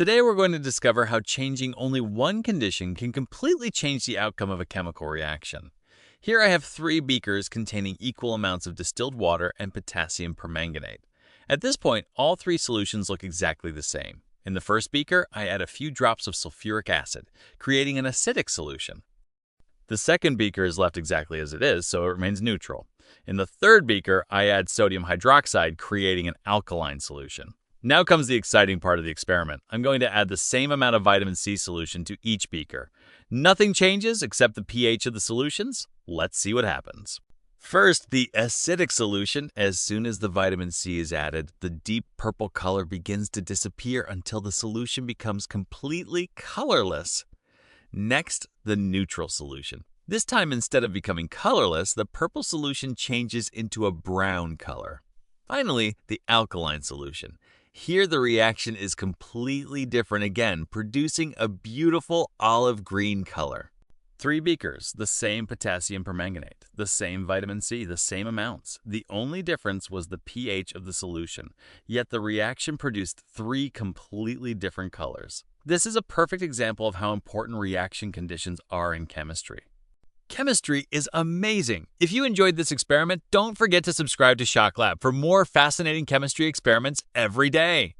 Today we're going to discover how changing only one condition can completely change the outcome of a chemical reaction. Here I have 3 beakers containing equal amounts of distilled water and potassium permanganate. At this point, all 3 solutions look exactly the same. In the first beaker, I add a few drops of sulfuric acid, creating an acidic solution. The second beaker is left exactly as it is, so it remains neutral. In the third beaker, I add sodium hydroxide, creating an alkaline solution. Now comes the exciting part of the experiment. I'm going to add the same amount of vitamin C solution to each beaker. Nothing changes except the pH of the solutions. Let's see what happens. First, the acidic solution. As soon as the vitamin C is added, the deep purple color begins to disappear until the solution becomes completely colorless. Next, the neutral solution. This time, instead of becoming colorless, the purple solution changes into a brown color. Finally, the alkaline solution. Here the reaction is completely different again, producing a beautiful olive green color. 3 beakers, the same potassium permanganate, the same vitamin C, the same amounts. The only difference was the pH of the solution, yet the reaction produced 3 completely different colors. This is a perfect example of how important reaction conditions are in chemistry. Chemistry is amazing. If you enjoyed this experiment, don't forget to subscribe to Shock Lab for more fascinating chemistry experiments every day.